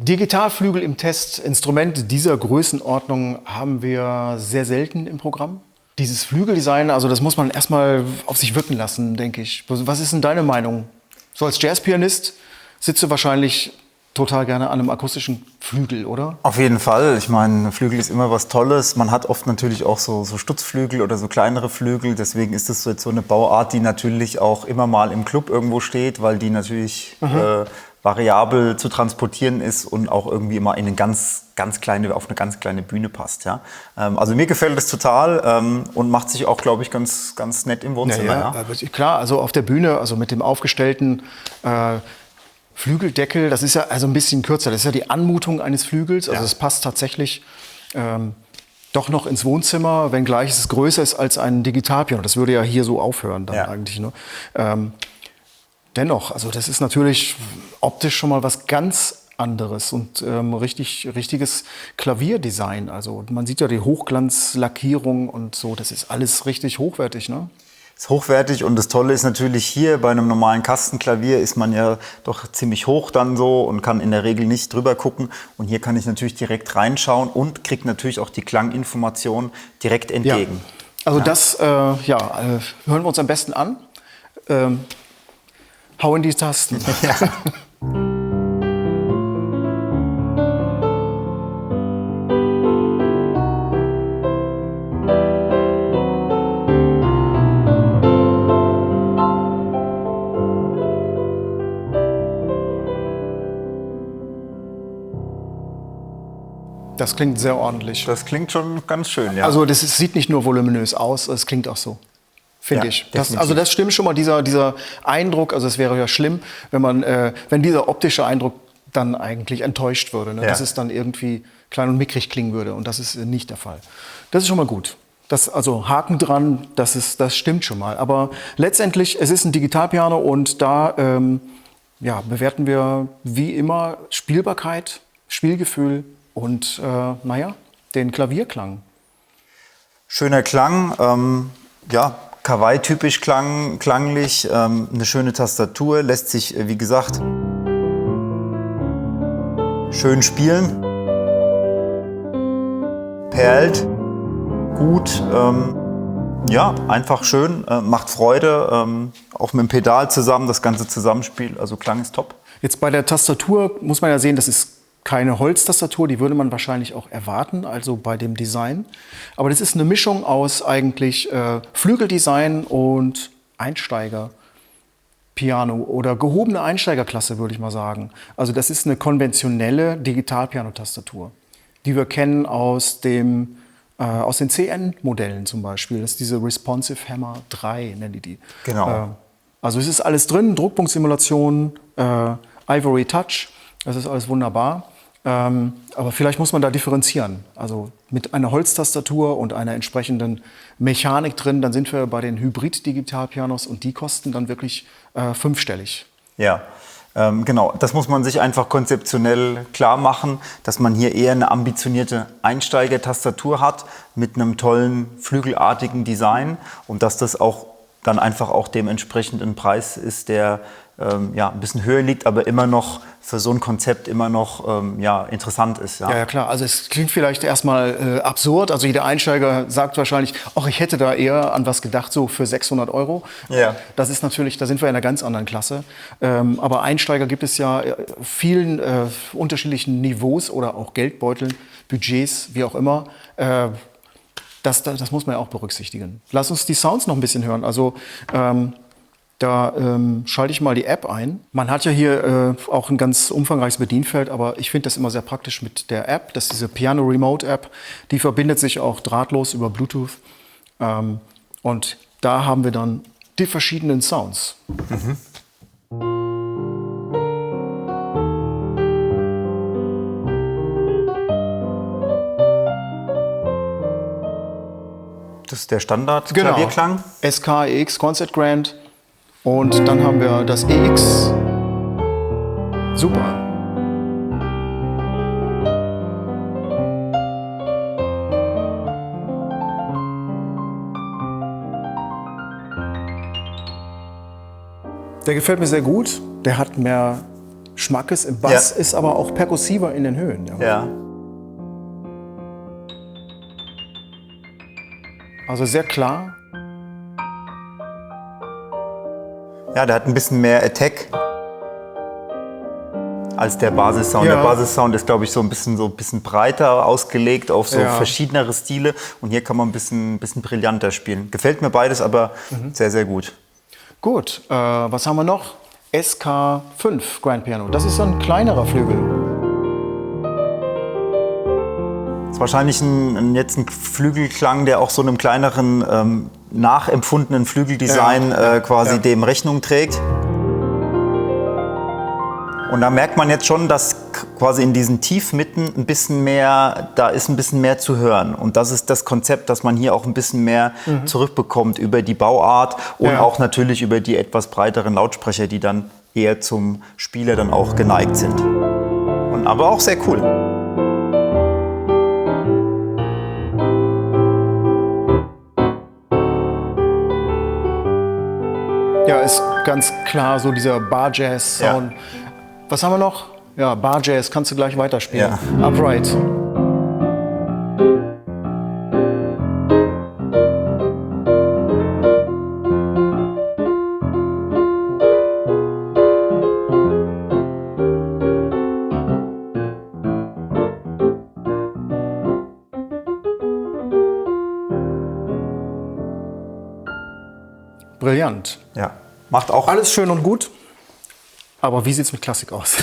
Digitalflügel im Test, Instrumente dieser Größenordnung haben wir sehr selten im Programm. Dieses Flügeldesign, also das muss man erstmal auf sich wirken lassen, denke ich. Was ist denn deine Meinung? So als Jazzpianist sitzt du wahrscheinlich total gerne an einem akustischen Flügel, oder? Auf jeden Fall. Ich meine, Flügel ist immer was Tolles. Man hat oft natürlich auch so Stutzflügel oder so kleinere Flügel. Deswegen ist das jetzt so eine Bauart, die natürlich auch immer mal im Club irgendwo steht, weil die natürlich variabel zu transportieren ist und auch irgendwie immer in eine ganz kleine Bühne passt. Ja? Also mir gefällt es total und macht sich auch, glaube ich, ganz nett im Wohnzimmer. Ja. Aber klar, also auf der Bühne, also mit dem aufgestellten Flügeldeckel, das ist ja also ein bisschen kürzer. Das ist ja die Anmutung eines Flügels. Also es passt tatsächlich doch noch ins Wohnzimmer, wenngleich es größer ist als ein Digitalpiano. Das würde ja hier so aufhören dann eigentlich. Ne? Dennoch, also das ist natürlich optisch schon mal was ganz anderes und richtiges Klavierdesign. Also man sieht ja die Hochglanzlackierung und so. Das ist alles richtig hochwertig, ne? Ist hochwertig und das Tolle ist natürlich hier bei einem normalen Kastenklavier ist man ja doch ziemlich hoch dann so und kann in der Regel nicht drüber gucken. Und hier kann ich natürlich direkt reinschauen und kriege natürlich auch die Klanginformation direkt entgegen. Ja. Also das hören wir uns am besten an. Hau in die Tasten. Ja. Das klingt sehr ordentlich. Das klingt schon ganz schön, ja. Also sieht nicht nur voluminös aus, es klingt auch so, finde ich. Das stimmt schon mal, dieser Eindruck, also es wäre ja schlimm, wenn dieser optische Eindruck dann eigentlich enttäuscht würde, ne? Dass es dann irgendwie klein und mickrig klingen würde und das ist nicht der Fall. Das ist schon mal gut. Also Haken dran, das stimmt schon mal. Aber letztendlich, es ist ein Digitalpiano und da bewerten wir wie immer Spielbarkeit, Spielgefühl und den Klavierklang. Schöner Klang, Kawaii-typisch klanglich, eine schöne Tastatur, lässt sich, wie gesagt, schön spielen, perlt, gut, einfach schön, macht Freude, auch mit dem Pedal zusammen, das ganze Zusammenspiel, also Klang ist top. Jetzt bei der Tastatur muss man ja sehen, das ist keine Holztastatur, die würde man wahrscheinlich auch erwarten, also bei dem Design. Aber das ist eine Mischung aus eigentlich Flügeldesign und Einsteigerpiano oder gehobene Einsteigerklasse, würde ich mal sagen. Also das ist eine konventionelle Digitalpiano-Tastatur, die wir kennen aus den CN-Modellen zum Beispiel. Das ist diese Responsive Hammer 3, nennen die. Genau. Also es ist alles drin, Druckpunktsimulation, Ivory Touch, das ist alles wunderbar. Aber vielleicht muss man da differenzieren. Also mit einer Holztastatur und einer entsprechenden Mechanik drin, dann sind wir bei den Hybrid-Digitalpianos und die kosten dann wirklich fünfstellig. Ja, genau. Das muss man sich einfach konzeptionell klar machen, dass man hier eher eine ambitionierte Einsteiger-Tastatur hat mit einem tollen flügelartigen Design und dass das auch dann einfach auch dementsprechend ein Preis ist, der ein bisschen höher liegt, aber immer noch für so ein Konzept immer noch interessant ist. Ja, klar. Also es klingt vielleicht erstmal absurd. Also jeder Einsteiger sagt wahrscheinlich, ach, ich hätte da eher an was gedacht, so für 600 €. Ja. Das ist natürlich, da sind wir in einer ganz anderen Klasse. Aber Einsteiger gibt es ja vielen unterschiedlichen Niveaus oder auch Geldbeuteln, Budgets, wie auch immer. Das muss man ja auch berücksichtigen. Lass uns die Sounds noch ein bisschen hören. Also da schalte ich mal die App ein. Man hat ja hier auch ein ganz umfangreiches Bedienfeld, aber ich finde das immer sehr praktisch mit der App. Das ist diese Piano Remote App. Die verbindet sich auch drahtlos über Bluetooth. Und da haben wir dann die verschiedenen Sounds. Mhm. Das ist der Standard-Klavierklang. Genau. SK, EX, Concert Grand. Und dann haben wir das EX. Super. Der gefällt mir sehr gut. Der hat mehr Schmackes im Bass, ist aber auch perkussiver in den Höhen. Ja. Also sehr klar. Ja, der hat ein bisschen mehr Attack als der Basissound. Ja. Der Basissound ist, glaube ich, so ein bisschen breiter ausgelegt auf so verschiedenere Stile. Und hier kann man ein bisschen brillanter spielen. Gefällt mir beides, aber sehr, sehr gut. Gut, was haben wir noch? SK5 Grand Piano. Das ist so ein kleinerer Flügel. Das ist wahrscheinlich jetzt ein Flügelklang, der auch so einem kleineren, nachempfundenen Flügeldesign quasi dem Rechnung trägt. Und da merkt man jetzt schon, dass quasi in diesen Tiefmitten da ist ein bisschen mehr zu hören. Und das ist das Konzept, dass man hier auch ein bisschen mehr zurückbekommt über die Bauart und auch natürlich über die etwas breiteren Lautsprecher, die dann eher zum Spieler dann auch geneigt sind. Aber auch sehr cool. Ja, ist ganz klar so dieser Bar-Jazz-Sound. Ja. Was haben wir noch? Ja, Bar-Jazz, kannst du gleich weiterspielen. Ja. Upright. Brillant. Ja, macht auch alles schön und gut. Aber wie sieht es mit Klassik aus?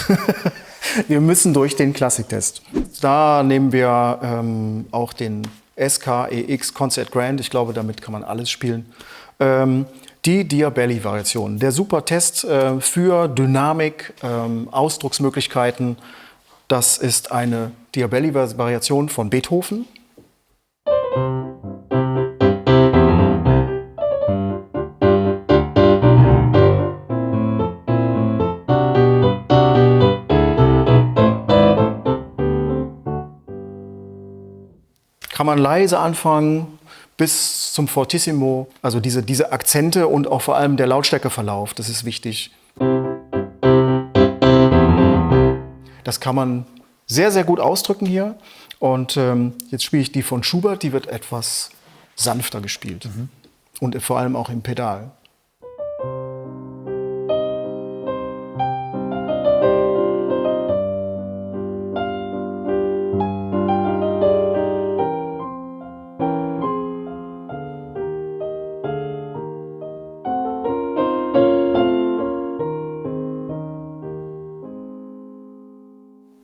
Wir müssen durch den Klassiktest. Da nehmen wir auch den SK-EX Concert Grand. Ich glaube, damit kann man alles spielen. Die Diabelli-Variation. Der super Test für Dynamik, Ausdrucksmöglichkeiten. Das ist eine Diabelli-Variation von Beethoven. Kann man leise anfangen bis zum Fortissimo, also diese Akzente und auch vor allem der Lautstärkeverlauf, das ist wichtig. Das kann man sehr, sehr gut ausdrücken hier. Und jetzt spiele ich die von Schubert, die wird etwas sanfter gespielt. Und vor allem auch im Pedal.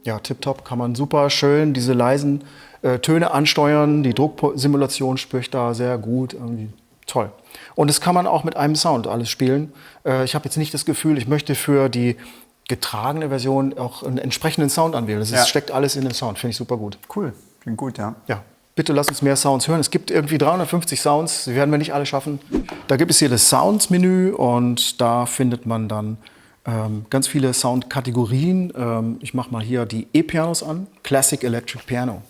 Ja, tipptopp, kann man super schön diese leisen Töne ansteuern. Die Drucksimulation spricht da sehr gut. Irgendwie toll. Und das kann man auch mit einem Sound alles spielen. Ich habe jetzt nicht das Gefühl, ich möchte für die getragene Version auch einen entsprechenden Sound anwählen. Das steckt alles in den Sound, finde ich super gut. Cool, klingt gut, ja. Ja, bitte lass uns mehr Sounds hören. Es gibt irgendwie 350 Sounds, die werden wir nicht alle schaffen. Da gibt es hier das Sounds-Menü und da findet man dann ganz viele Soundkategorien. Ich mache mal hier die E-Pianos an. Classic Electric Piano.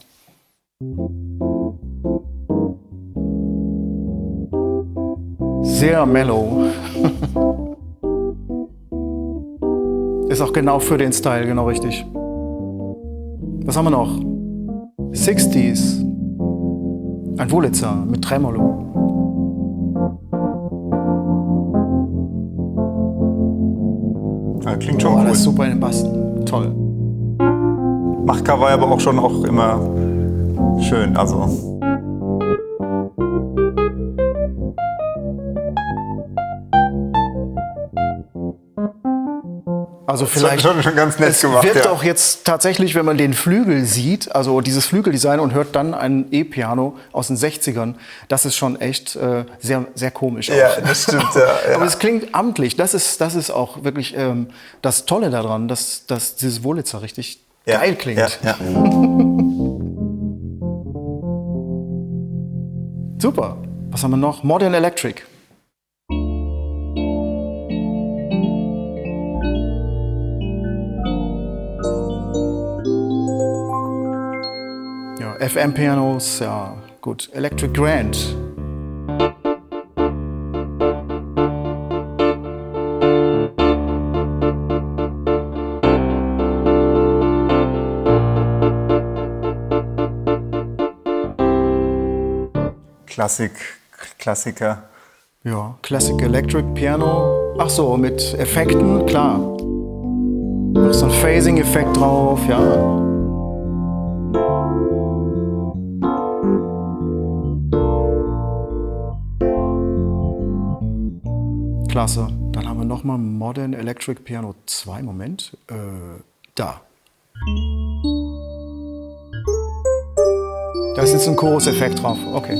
Sehr mellow. Ist auch genau für den Style, genau richtig. Was haben wir noch? 60s. Ein Wurlitzer mit Tremolo. Ja, klingt schon cool. Das ist super in den Bass. Toll. Machka war aber auch schon immer schön. Also vielleicht schon ganz nett gemacht. Es wird auch jetzt tatsächlich, wenn man den Flügel sieht, also dieses Flügeldesign und hört dann ein E-Piano aus den 60ern, das ist schon echt sehr, sehr komisch. Ja, auch. das stimmt. Ja. Aber es klingt amtlich. Das ist auch wirklich das Tolle daran, dass dieses Wurlitzer richtig geil klingt. Ja. Super. Was haben wir noch? Modern Electric. Ja, FM-Pianos, ja, gut. Electric Grand. Klassiker. Ja, Classic Electric Piano. Ach so, mit Effekten, klar. Noch so ein Phasing-Effekt drauf, ja. Klasse. Dann haben wir nochmal Modern Electric Piano 2. Moment. Da. Da ist jetzt ein Chorus-Effekt drauf. Okay.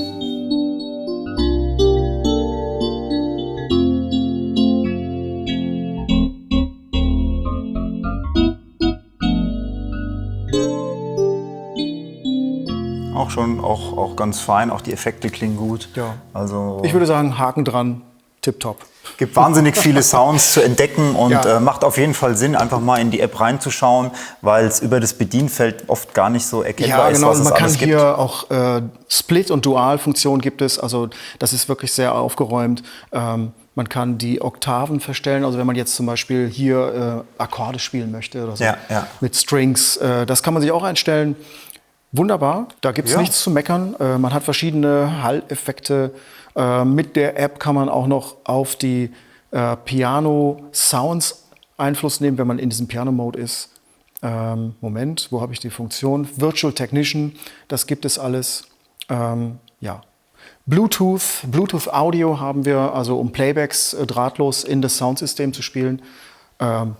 Auch ganz fein, auch die Effekte klingen gut. Ja. Also Ich würde sagen, Haken dran, tipptopp. gibt wahnsinnig viele Sounds zu entdecken und Ja. macht auf jeden Fall Sinn, einfach mal in die App reinzuschauen, weil es über das Bedienfeld oft gar nicht so erkennbar Ja, ist, genau. was es Man kann alles gibt. hier auch Split- und Dual-Funktionen gibt es. Also das ist wirklich sehr aufgeräumt. Man kann die Oktaven verstellen. Also wenn man jetzt zum Beispiel hier Akkorde spielen möchte oder so Ja, ja. mit Strings, das kann man sich auch einstellen. Wunderbar, da gibt es Ja. nichts zu meckern. Man hat verschiedene Hall-Effekte. Mit der App kann man auch noch auf die Piano-Sounds Einfluss nehmen, wenn man in diesem Piano-Mode ist. Moment, wo habe ich die Funktion? Virtual Technician, das gibt es alles. Ja. Bluetooth Audio haben wir, also um Playbacks drahtlos in das Soundsystem zu spielen.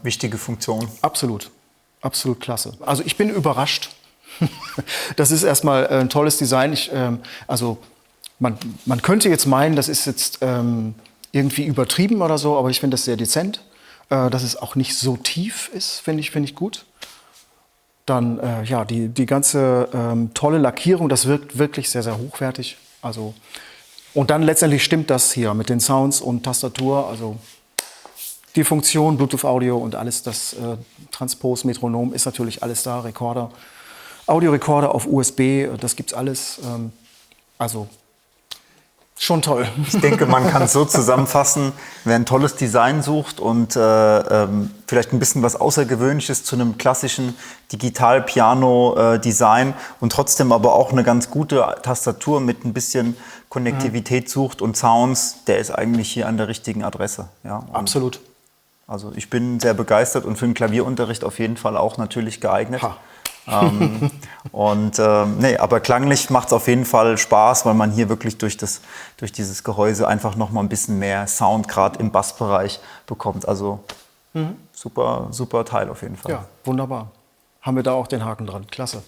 Wichtige Funktion. Absolut, absolut klasse. Also ich bin überrascht. Das ist erstmal ein tolles Design. Also man könnte jetzt meinen, das ist jetzt irgendwie übertrieben oder so, aber ich finde das sehr dezent. Dass es auch nicht so tief ist, finde ich gut. Dann ja, die ganze tolle Lackierung, das wirkt wirklich sehr, sehr hochwertig. Also, und dann letztendlich stimmt das hier mit den Sounds und Tastatur. Also die Funktion, Bluetooth Audio und alles, das Transpos, Metronom ist natürlich alles da, Rekorder. Audiorekorder auf USB, das gibt's alles. Also schon toll. Ich denke, man kann es so zusammenfassen, wer ein tolles Design sucht und vielleicht ein bisschen was Außergewöhnliches zu einem klassischen Digital-Piano-Design und trotzdem aber auch eine ganz gute Tastatur mit ein bisschen Konnektivität sucht und Sounds, der ist eigentlich hier an der richtigen Adresse. Ja, Absolut. Also ich bin sehr begeistert und für den Klavierunterricht auf jeden Fall auch natürlich geeignet. Ha. Nee, aber klanglich macht es auf jeden Fall Spaß, weil man hier wirklich durch dieses Gehäuse einfach noch mal ein bisschen mehr Sound gerade im Bassbereich bekommt. Also super, super Teil auf jeden Fall. Ja, wunderbar. Haben wir da auch den Haken dran. Klasse.